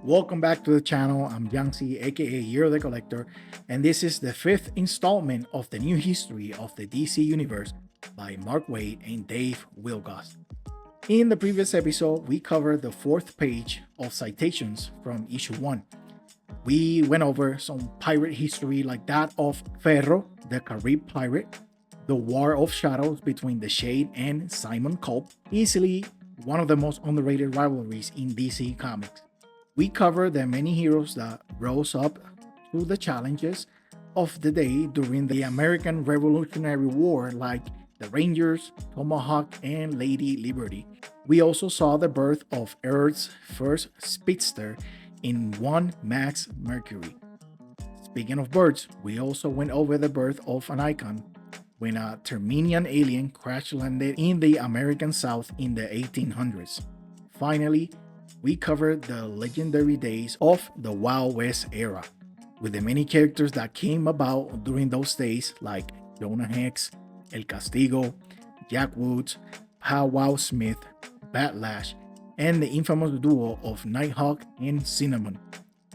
Welcome back to the channel. I'm Yangtze, aka Year the Collector, and this is the fifth installment of the new history of the DC Universe by Mark Waid and Dave Wilgoss. In the previous episode, we covered the fourth page of Citations from issue 1. We went over some pirate history like that of Ferro, the Carib pirate, the War of Shadows between the Shade and Simon Culp, easily one of the most underrated rivalries in DC Comics. We cover the many heroes that rose up to the challenges of the day during the American Revolutionary War, like the Rangers, Tomahawk, and Lady Liberty. We also saw the birth of Earth's first speedster in one Max Mercury. Speaking of birds, we also went over the birth of an icon when a Terminian alien crash landed in the American South in the 1800s. Finally, we covered the legendary days of the Wild West era, with the many characters that came about during those days like Jonah Hex, El Castigo, Jack Woods, Powwow Smith, Batlash, and the infamous duo of Nighthawk and Cinnamon,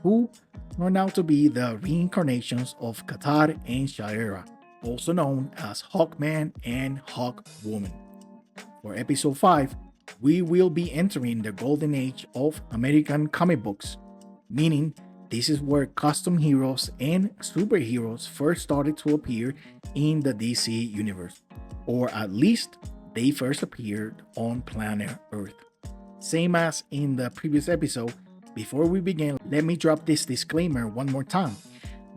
who turned out to be the reincarnations of Qatar and Shaira, also known as Hawkman and Hawkwoman. For episode 5, we will be entering the golden age of American comic books, meaning this is where custom heroes and superheroes first started to appear in the DC universe, or at least they first appeared on planet Earth. Same as in the previous episode, before we begin, let me drop this disclaimer one more time.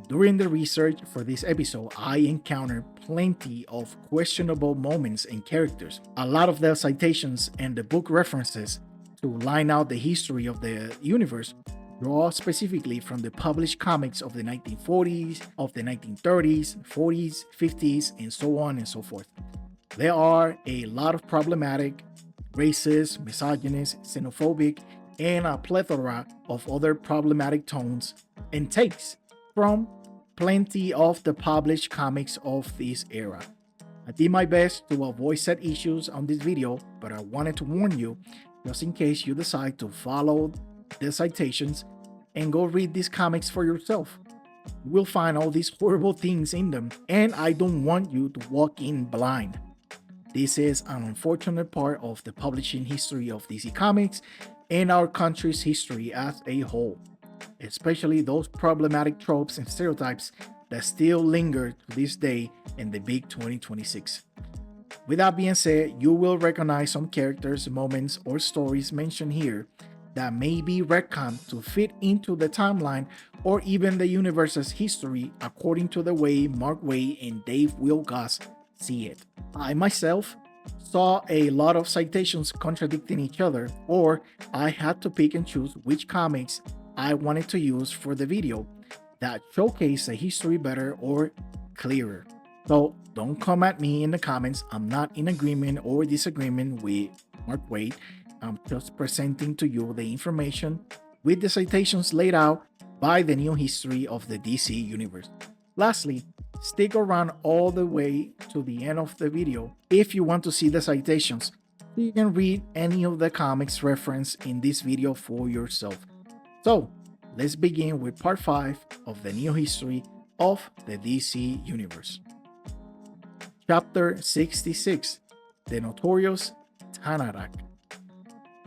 During the research for this episode, I encountered plenty of questionable moments and characters. A lot of the citations and the book references to line out the history of the universe draw specifically from the published comics of the 1940s, of the 1930s, 40s, 50s, and so on and so forth. There are a lot of problematic, racist, misogynist, xenophobic, and a plethora of other problematic tones and takes from plenty of the published comics of this era. I did my best to avoid said issues on this video, but I wanted to warn you just in case you decide to follow the citations and go read these comics for yourself. You will find all these horrible things in them, and I don't want you to walk in blind. This is an unfortunate part of the publishing history of DC Comics and our country's history as a whole, especially those problematic tropes and stereotypes that still linger to this day in the big 2026. With that being said, you will recognize some characters, moments, or stories mentioned here that may be retconned to fit into the timeline or even the universe's history according to the way Mark Waid and Dave Wilgoss see it. I myself saw a lot of citations contradicting each other, or I had to pick and choose which comics I wanted to use for the video that showcase the history better or clearer. So don't come at me in the comments. I'm not in agreement or disagreement with Mark Waid. I'm just presenting to you the information with the citations laid out by the new history of the DC universe. Lastly, stick around all the way to the end of the video if you want to see the citations, so you can read any of the comics referenced in this video for yourself. So, let's begin with part 5 of the new history of the DC Universe. Chapter 66, The Notorious Tannarak.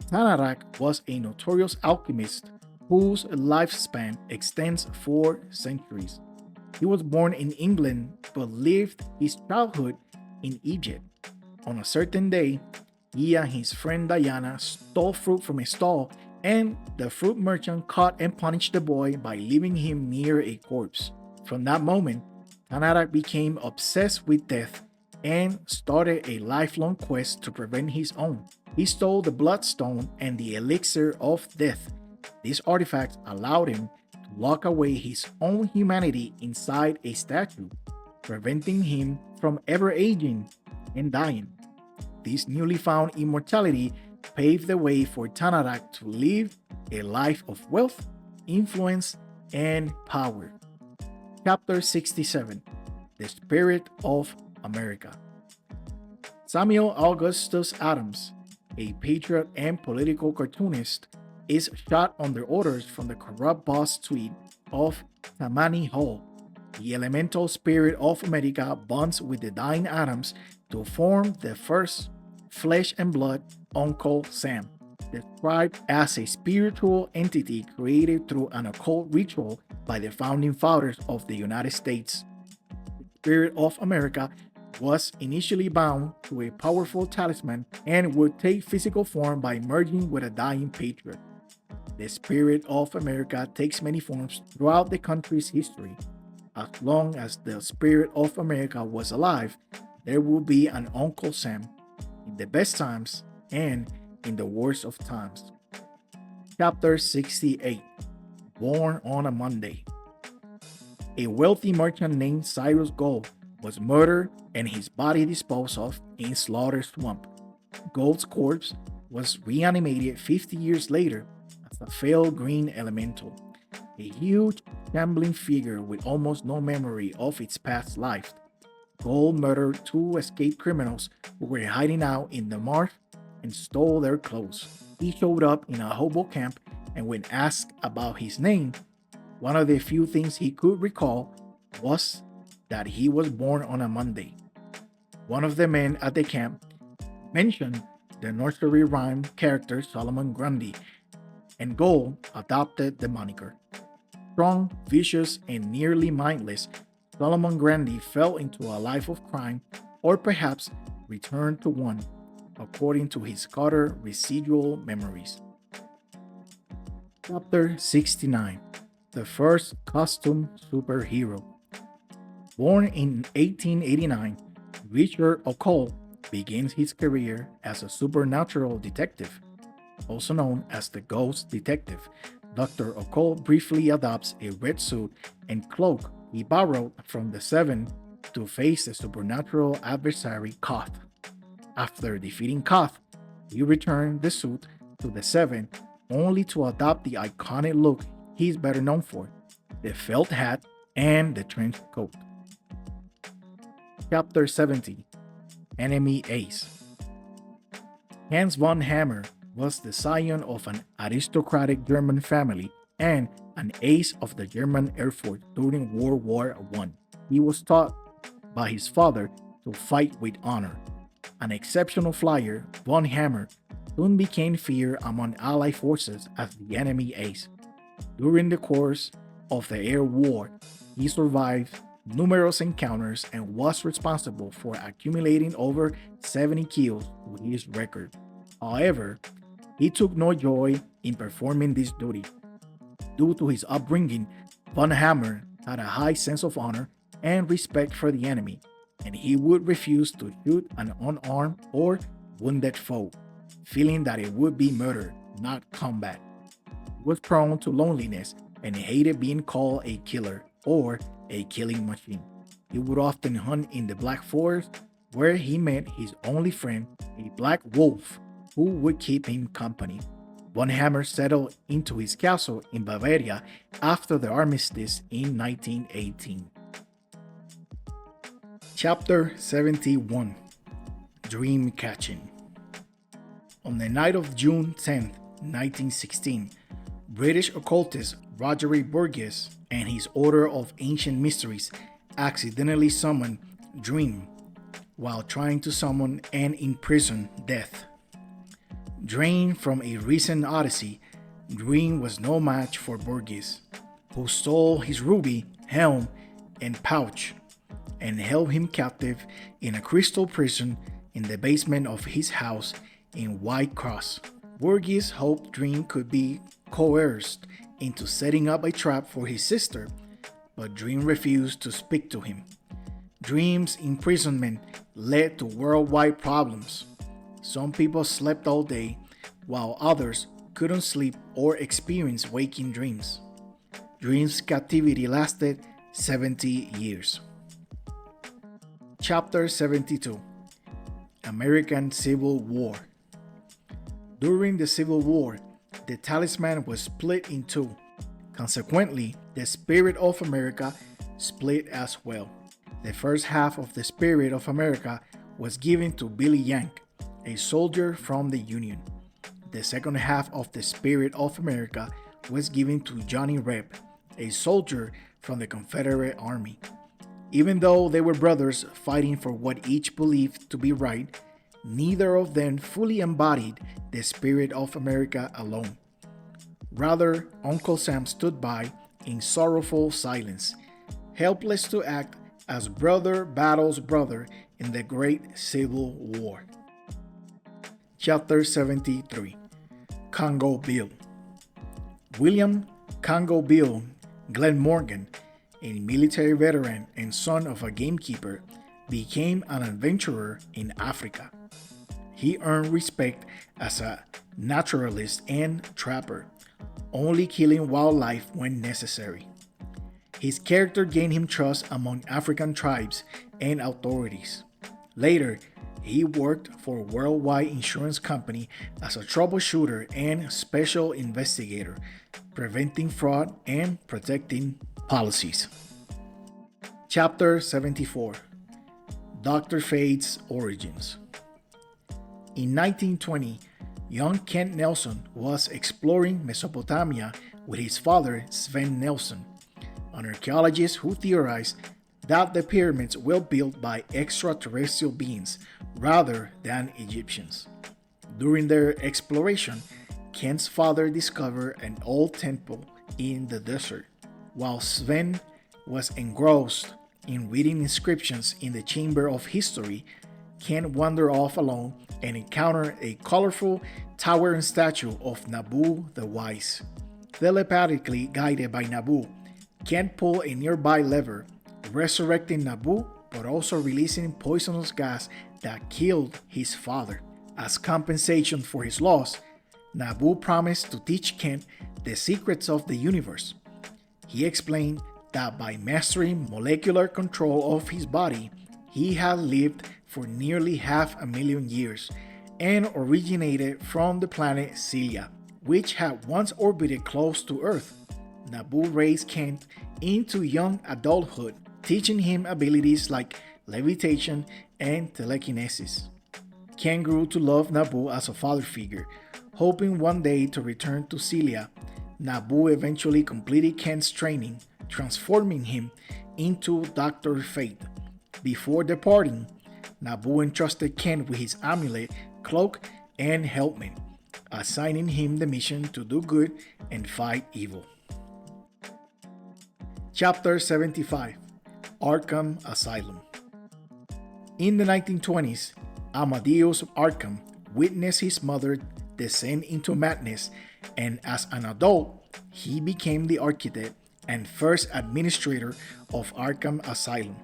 Tannarak was a notorious alchemist whose lifespan extends for centuries. He was born in England but lived his childhood in Egypt. On a certain day, he and his friend Diana stole fruit from a stall, and the fruit merchant caught and punished the boy by leaving him near a corpse. From that moment, Tannarak became obsessed with death and started a lifelong quest to prevent his own. He stole the bloodstone and the elixir of death. These artifacts allowed him to lock away his own humanity inside a statue, preventing him from ever aging and dying. This newly found immortality paved the way for Tannarak to live a life of wealth, influence, and power. Chapter 67, The Spirit of America. Samuel Augustus Adams, a patriot and political cartoonist, is shot under orders from the corrupt boss suite of Tammany Hall. The elemental spirit of America bonds with the dying atoms to form the first flesh and blood Uncle Sam, described as a spiritual entity created through an occult ritual by the founding fathers of the United States. The Spirit of America was initially bound to a powerful talisman and would take physical form by merging with a dying patriot. The Spirit of America takes many forms throughout the country's history. As long as the Spirit of America was alive, there will be an Uncle Sam in the best times and in the worst of times. Chapter 68. Born on a Monday. A wealthy merchant named Cyrus Gold was murdered and his body disposed of in Slaughter Swamp. Gold's corpse was reanimated 50 years later as a pale green elemental, a huge, shambling figure with almost no memory of its past life. Gold murdered two escaped criminals who were hiding out in the marsh and stole their clothes. He showed up in a hobo camp, and when asked about his name, one of the few things he could recall was that he was born on a Monday. One of the men at the camp mentioned the nursery rhyme character Solomon Grundy, and Gold adopted the moniker. Strong, vicious, and nearly mindless, Solomon Grundy fell into a life of crime, or perhaps returned to one, according to his scattered residual memories. Chapter 69. The First Costume Superhero. Born in 1889, Richard Occult begins his career as a supernatural detective, also known as the Ghost Detective. Dr. Occult briefly adopts a red suit and cloak he borrowed from the Seven to face the supernatural adversary Koth. After defeating Koth, he returned the suit to the Seven only to adopt the iconic look he's better known for, the felt hat and the trench coat. Chapter 70. Enemy Ace. Hans von Hammer was the scion of an aristocratic German family and an ace of the German Air Force during World War I. He was taught by his father to fight with honor. An exceptional flyer, von Hammer soon became feared among Allied forces as the enemy ace. During the course of the air war, he survived numerous encounters and was responsible for accumulating over 70 kills to his record. However, he took no joy in performing this duty. Due to his upbringing, von Hammer had a high sense of honor and respect for the enemy, and he would refuse to shoot an unarmed or wounded foe, feeling that it would be murder, not combat. He was prone to loneliness and hated being called a killer or a killing machine. He would often hunt in the Black Forest, where he met his only friend, a black wolf, who would keep him company. Von Hammer settled into his castle in Bavaria after the armistice in 1918. Chapter 71. Dream Catching. On the night of June 10, 1916, British occultist Roger A. Burgess and his Order of Ancient Mysteries accidentally summoned Dream while trying to summon and imprison Death. Drained from a recent odyssey, Dream was no match for Burgess, who stole his ruby, helm, and pouch, and held him captive in a crystal prison in the basement of his house in White Cross. Burgess hoped Dream could be coerced into setting up a trap for his sister, but Dream refused to speak to him. Dream's imprisonment led to worldwide problems. Some people slept all day, while others couldn't sleep or experience waking dreams. Dream's captivity lasted 70 years. Chapter 72. American Civil War. During the Civil War, the talisman was split in two. Consequently, the Spirit of America split as well. The first half of the Spirit of America was given to Billy Yank, a soldier from the Union. The second half of the Spirit of America was given to Johnny Reb, a soldier from the Confederate Army. Even though they were brothers fighting for what each believed to be right, neither of them fully embodied the Spirit of America alone. Rather, Uncle Sam stood by in sorrowful silence, helpless to act as brother battles brother in the Great Civil War. Chapter 73. Congo Bill. William Congo Bill Glenn Morgan, a military veteran and son of a gamekeeper, became an adventurer in Africa. He earned respect as a naturalist and trapper, only killing wildlife when necessary. His character gained him trust among African tribes and authorities. Later, he worked for a worldwide insurance company as a troubleshooter and special investigator, preventing fraud and protecting policies. Chapter 74. Dr. Fate's Origins. In 1920, young Kent Nelson was exploring Mesopotamia with his father, Sven Nelson, an archaeologist who theorized that the pyramids were built by extraterrestrial beings rather than Egyptians. During their exploration, Kent's father discovered an old temple in the desert, while Sven was engrossed in reading inscriptions in the Chamber of History. Kent wandered off alone and encountered a colorful, towering statue of Nabu the Wise. Telepathically guided by Nabu, Kent pulled a nearby lever, resurrecting Nabu but also releasing poisonous gas that killed his father. As compensation for his loss, Nabu promised to teach Kent the secrets of the universe. He explained that by mastering molecular control of his body, he had lived for nearly 500,000 years and originated from the planet Celia, which had once orbited close to Earth. Nabu raised Kent into young adulthood, teaching him abilities like levitation and telekinesis. Kent grew to love Nabu as a father figure, hoping one day to return to Celia. Nabu eventually completed Kent's training, transforming him into Dr. Fate. Before departing, Nabu entrusted Kent with his amulet, cloak, and helmet, assigning him the mission to do good and fight evil. Chapter 75. Arkham Asylum. In the 1920s, Amadeus Arkham witnessed his mother descend into madness, and as an adult, he became the architect and first administrator of Arkham Asylum,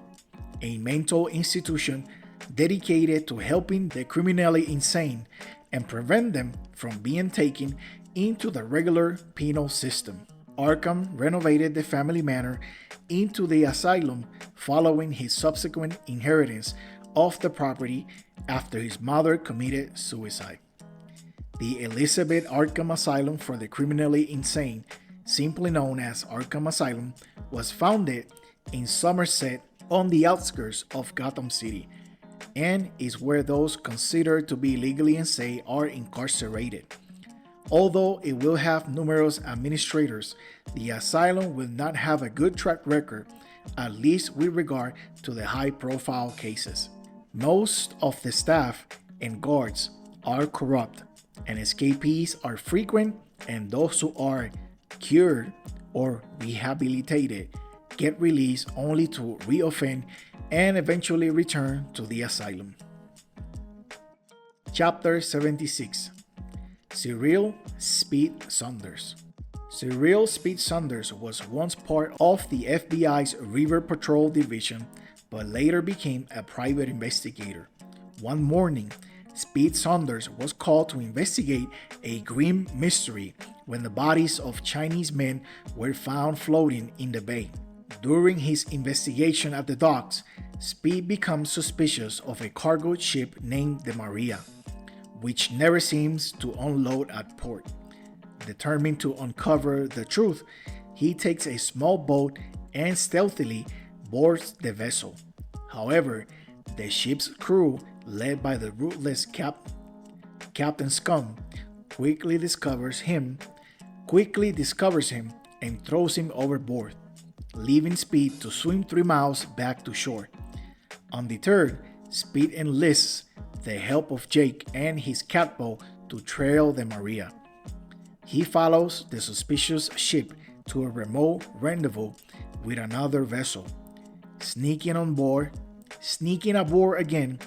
a mental institution dedicated to helping the criminally insane and prevent them from being taken into the regular penal system. Arkham renovated the family manor into the asylum following his subsequent inheritance of the property after his mother committed suicide. The Elizabeth Arkham Asylum for the criminally insane, simply known as Arkham Asylum, was founded in Somerset on the outskirts of Gotham City, and is where those considered to be legally insane are incarcerated. Although it will have numerous administrators, the asylum will not have a good track record, at least with regard to the high-profile cases. Most of the staff and guards are corrupt, and escapees are frequent, and those who are cured or rehabilitated get released only to reoffend and eventually return to the asylum. Chapter 76. Cyril Speed Saunders. Cyril Speed Saunders was once part of the FBI's River Patrol Division, but later became a private investigator. One morning, Speed Saunders was called to investigate a grim mystery when the bodies of Chinese men were found floating in the bay. During his investigation at the docks, Speed becomes suspicious of a cargo ship named the Maria, which never seems to unload at port. Determined to uncover the truth, he takes a small boat and stealthily boards the vessel. However, the ship's crew, led by the ruthless Captain Scum, quickly discovers him and throws him overboard, leaving Speed to swim 3 miles back to shore. Undeterred, Speed enlists the help of Jake and his catboat to trail the Maria. He follows the suspicious ship to a remote rendezvous with another vessel. Sneaking aboard again,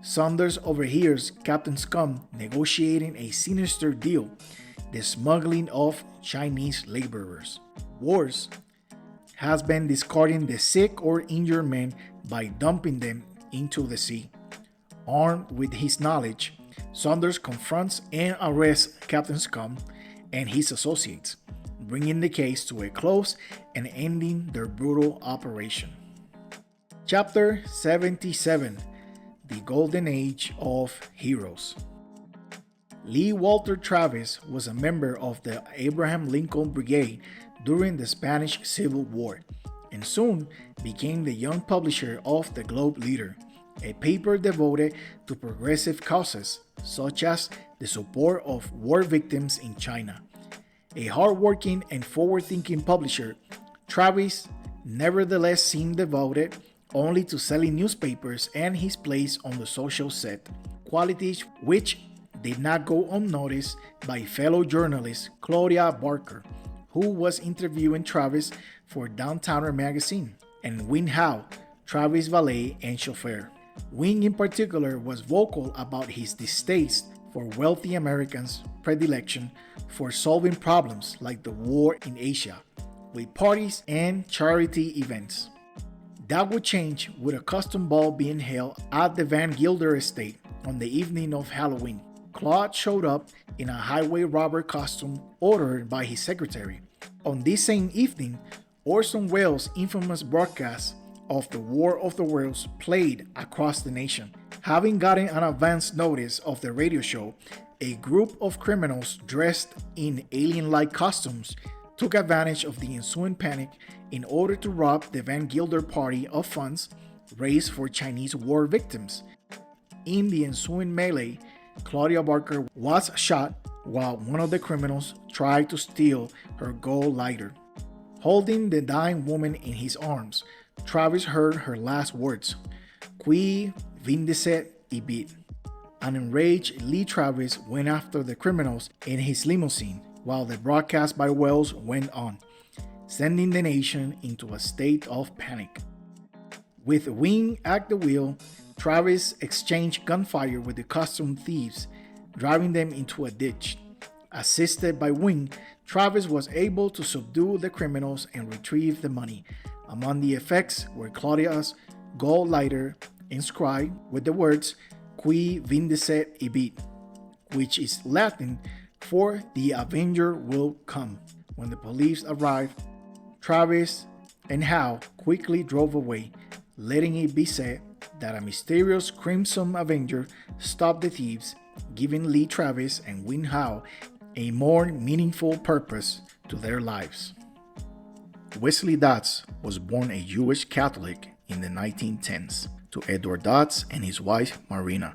Saunders overhears Captain Scum negotiating a sinister deal, the smuggling of Chinese laborers. Worse, has been discarding the sick or injured men by dumping them into the sea. Armed with his knowledge, Saunders confronts and arrests Captain Scum and his associates, bringing the case to a close and ending their brutal operation. Chapter 77: The Golden Age of Heroes. Lee Walter Travis was a member of the Abraham Lincoln Brigade during the Spanish Civil War, and soon became the young publisher of the Globe Leader, a paper devoted to progressive causes such as the support of war victims in China. A hardworking and forward-thinking publisher, Travis nevertheless seemed devoted only to selling newspapers and his place on the social set, qualities which did not go unnoticed by fellow journalist Claudia Barker, who was interviewing Travis for Downtowner magazine, and Win Howe, Travis' valet and chauffeur. Wing in particular was vocal about his distaste for wealthy Americans' predilection for solving problems like the war in Asia, with parties and charity events. That would change with a custom ball being held at the Van Gilder estate on the evening of Halloween. Claude showed up in a highway robber costume ordered by his secretary. On this same evening, Orson Welles' infamous broadcast of the War of the Worlds played across the nation. Having gotten an advance notice of the radio show, a group of criminals dressed in alien-like costumes took advantage of the ensuing panic in order to rob the Van Gilder party of funds raised for Chinese war victims. In the ensuing melee, Claudia Barker was shot while one of the criminals tried to steal her gold lighter. Holding the dying woman in his arms, Travis heard her last words, "Qui vindicet ibit." An enraged Lee Travis went after the criminals in his limousine while the broadcast by Wells went on, sending the nation into a state of panic. With Wing at the wheel, Travis exchanged gunfire with the costume thieves, driving them into a ditch. Assisted by Wing, Travis was able to subdue the criminals and retrieve the money. Among the effects were Claudia's gold lighter inscribed with the words "Qui vindicet ibit," which is Latin for "The Avenger will come." When the police arrived, Travis and Howe quickly drove away, letting it be said that a mysterious Crimson Avenger stopped the thieves, giving Lee Travis and Win Howe a more meaningful purpose to their lives. Wesley Dodds was born a Jewish Catholic in the 1910s to Edward Dodds and his wife Marina.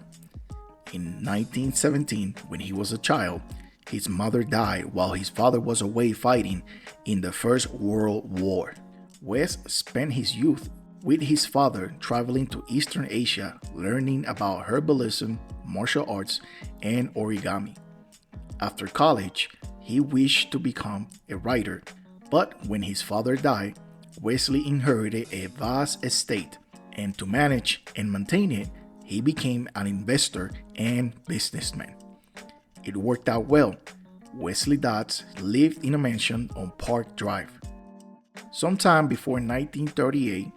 In 1917, when he was a child, his mother died while his father was away fighting in the First World War. Wes spent his youth with his father traveling to Eastern Asia, learning about herbalism, martial arts, and origami. After college, he wished to become a writer, but when his father died, Wesley inherited a vast estate, and to manage and maintain it, he became an investor and businessman. It worked out well. Wesley Dodds lived in a mansion on Park Drive. Sometime before 1938,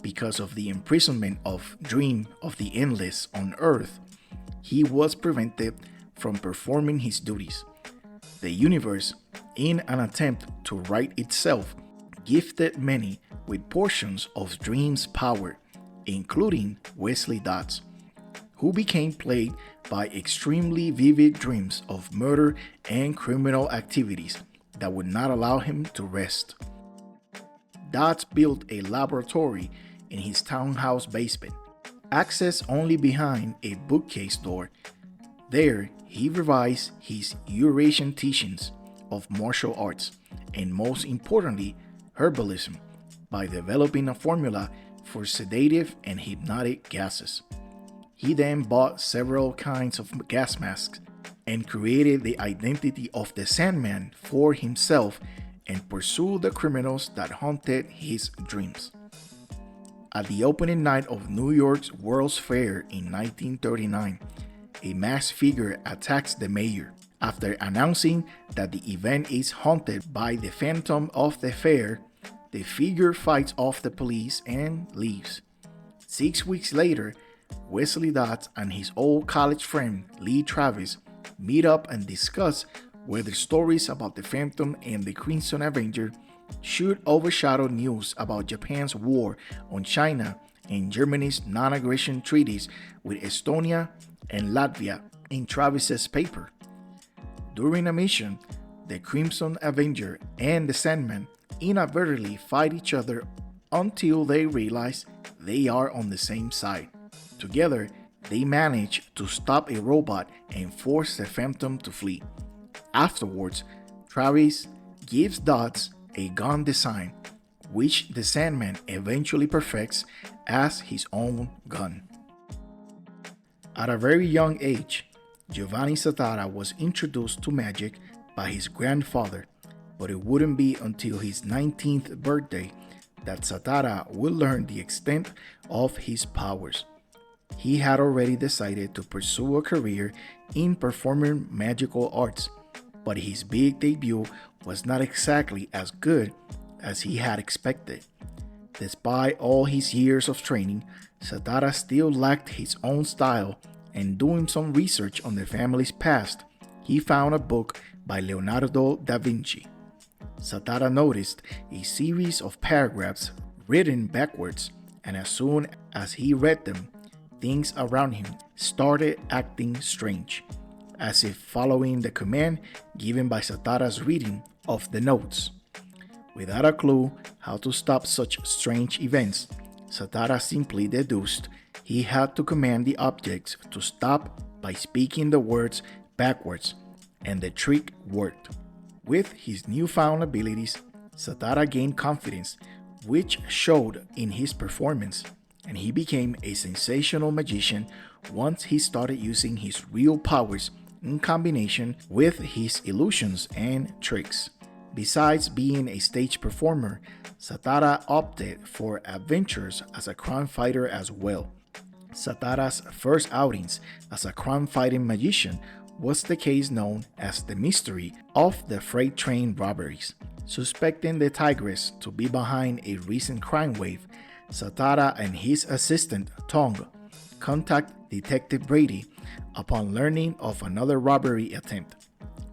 because of the imprisonment of Dream of the Endless on Earth, he was prevented from performing his duties. The universe, in an attempt to right itself, gifted many with portions of Dream's power, including Wesley Dodds, who became plagued by extremely vivid dreams of murder and criminal activities that would not allow him to rest. Dodds built a laboratory in his townhouse basement, accessed only behind a bookcase door. There, he revised his Eurasian teachings of martial arts and, most importantly, herbalism by developing a formula for sedative and hypnotic gases. He then bought several kinds of gas masks and created the identity of the Sandman for himself and pursued the criminals that haunted his dreams. At the opening night of New York's World's Fair in 1939, a masked figure attacks the mayor. After announcing that the event is haunted by the phantom of the fair, the figure fights off the police and leaves. 6 weeks later, Wesley Dodds and his old college friend Lee Travis meet up and discuss whether stories about the Phantom and the Crimson Avenger should overshadow news about Japan's war on China and Germany's non-aggression treaties with Estonia and Latvia in Travis's paper. During a mission, the Crimson Avenger and the Sandman inadvertently fight each other until they realize they are on the same side. Together, they manage to stop a robot and force the Phantom to flee. Afterwards, Travis gives Dodds a gun design, which the Sandman eventually perfects as his own gun. At a very young age, Giovanni Zatara was introduced to magic by his grandfather, but it wouldn't be until his 19th birthday that Zatara would learn the extent of his powers. He had already decided to pursue a career in performing magical arts, but his big debut was not exactly as good as he had expected. Despite all his years of training, Zatara still lacked his own style, and doing some research on the family's past, he found a book by Leonardo da Vinci. Zatara noticed a series of paragraphs written backwards, and as soon as he read them, things around him started acting strange, as if following the command given by Zatara's reading of the notes. Without a clue how to stop such strange events, Zatara simply deduced he had to command the objects to stop by speaking the words backwards, and the trick worked. With his newfound abilities, Zatara gained confidence, which showed in his performance, and he became a sensational magician once he started using his real powers in combination with his illusions and tricks. Besides being a stage performer, Zatara opted for adventures as a crime fighter as well. Zatara's first outings as a crime-fighting magician was the case known as the mystery of the freight train robberies. Suspecting the Tigress to be behind a recent crime wave, Zatara and his assistant Tong contact Detective Brady upon learning of another robbery attempt.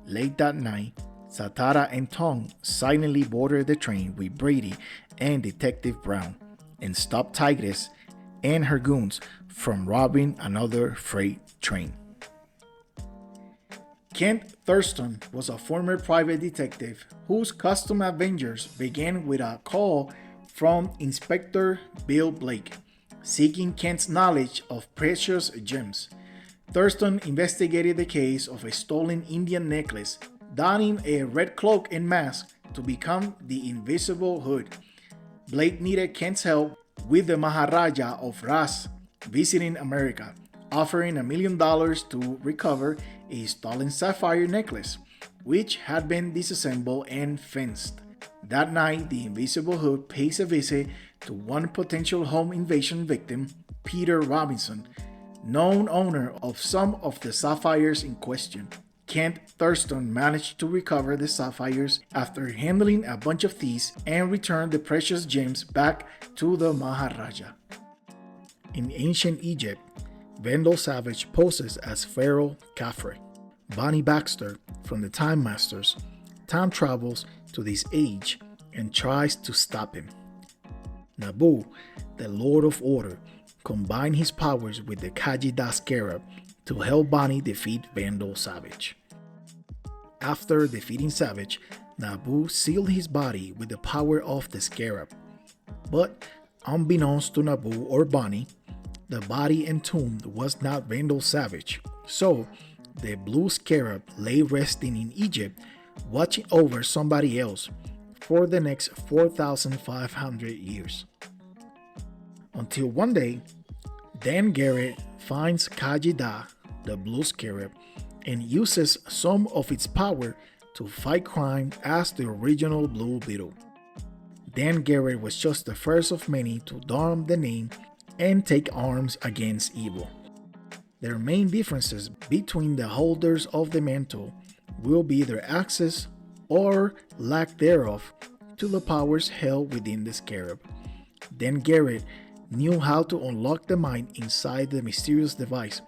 Late that night, Zatara and Tong silently boarded the train with Brady and Detective Brown and stopped Tigress and her goons from robbing another freight train. Kent Thurston was a former private detective whose custom adventures began with a call from Inspector Bill Blake, seeking Kent's knowledge of precious gems. Thurston investigated the case of a stolen Indian necklace, donning a red cloak and mask to become the Invisible Hood. Blake needed Kent's help with the Maharaja of Ras visiting America, offering $1 million to recover a stolen sapphire necklace, which had been disassembled and fenced. That night, the Invisible Hood pays a visit to one potential home invasion victim, Peter Robinson, known owner of some of the sapphires in question. Kent Thurston managed to recover the sapphires after handling a bunch of thieves and return the precious gems back to the Maharaja. In ancient Egypt, Vandal Savage poses as Pharaoh Khafre. Bonnie Baxter, from the Time Masters, time travels to this age and tries to stop him. Nabu, the Lord of Order, combined his powers with the Khaji Scarab to help Bonnie defeat Vandal Savage. After defeating Savage, Nabu sealed his body with the power of the Scarab. But unbeknownst to Nabu or Bonnie, the body entombed was not Vandal Savage, so the blue scarab lay resting in Egypt, watching over somebody else for the next 4,500 years. Until one day, Dan Garrett finds Khaji, the blue scarab, and uses some of its power to fight crime as the original Blue Beetle. Dan Garrett was just the first of many to don the name and take arms against evil. Their main differences between the holders of the mantle will be their access or lack thereof to the powers held within the scarab. Dan Garrett knew how to unlock the mind inside the mysterious device,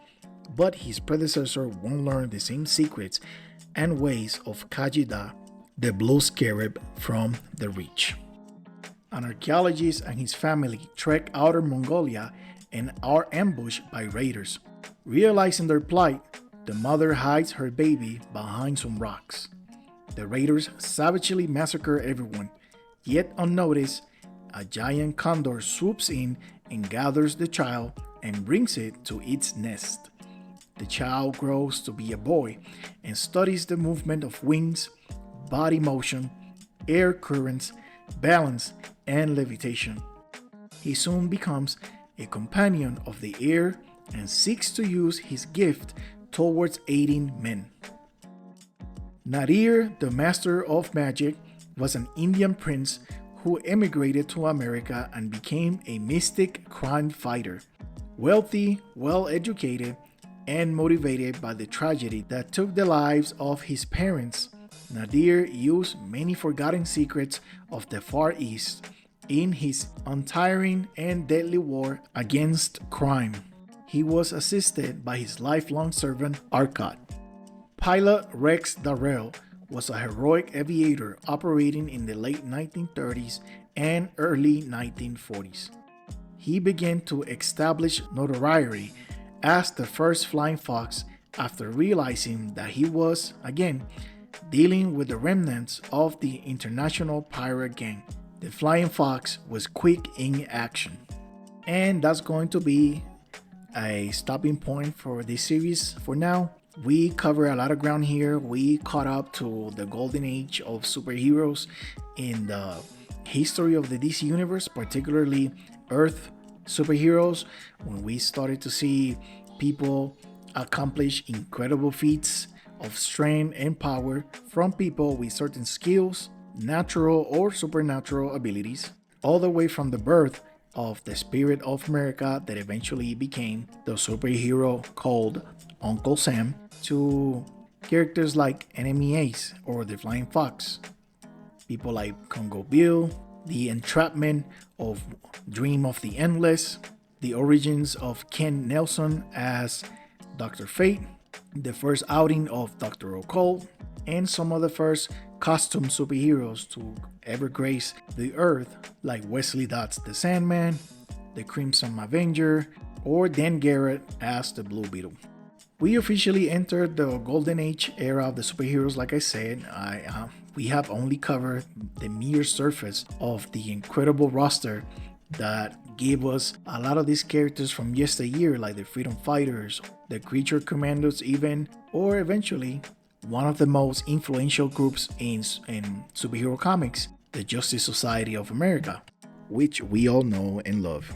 but his predecessor won't learn the same secrets and ways of Khaji, the blue scarab, from the Reach. An archaeologist and his family trek outer Mongolia and are ambushed by raiders. Realizing their plight, the mother hides her baby behind some rocks. The raiders savagely massacre everyone, yet unnoticed, a giant condor swoops in and gathers the child and brings it to its nest. The child grows to be a boy and studies the movement of wings, body motion, air currents, balance, and levitation. He soon becomes a companion of the air and seeks to use his gift towards aiding men. Nadir, the master of magic, was an Indian prince who emigrated to America and became a mystic crime fighter. Wealthy, well-educated, and motivated by the tragedy that took the lives of his parents, Nadir used many forgotten secrets of the Far East in his untiring and deadly war against crime. He was assisted by his lifelong servant Arkham. Pilot Rex Darrell was a heroic aviator operating in the late 1930s and early 1940s. He began to establish notoriety as the first flying fox after realizing that he was, again, dealing with the remnants of the international pirate gang. The flying fox was quick in action. And that's going to be a stopping point for this series for now. We cover a lot of ground here. We caught up to the golden age of superheroes in the history of the DC universe, particularly Earth superheroes, when we started to see people accomplish incredible feats of strength and power from people with certain skills, natural or supernatural abilities, all the way from the birth of the spirit of America that eventually became the superhero called Uncle Sam, to characters like Enemy Ace or the Flying Fox, people like Congo Bill, the entrapment of Dream of the Endless, the origins of Ken Nelson as Dr. Fate, the first outing of Dr. Occult, and some of the first costume superheroes to ever grace the earth, like Wesley Dodd's the Sandman, the Crimson Avenger, or Dan Garrett as the Blue Beetle. We officially entered the golden age era of the superheroes. Like I said, we have only covered the mere surface of the incredible roster that gave us a lot of these characters from yesteryear, like the Freedom Fighters, the Creature Commandos even, or eventually one of the most influential groups in superhero comics, the Justice Society of America, which we all know and love.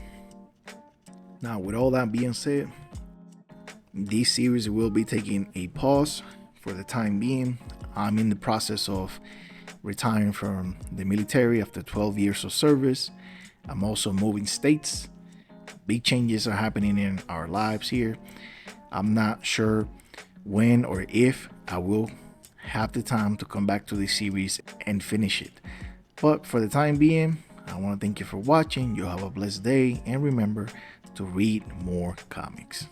Now, with all that being said, this series will be taking a pause for the time being. I'm in the process of retiring from the military after 12 years of service. I'm also moving states. Big changes are happening in our lives here. I'm not sure when or if I will have the time to come back to this series and finish it. But for the time being, I want to thank you for watching. You have a blessed day, and remember to read more comics.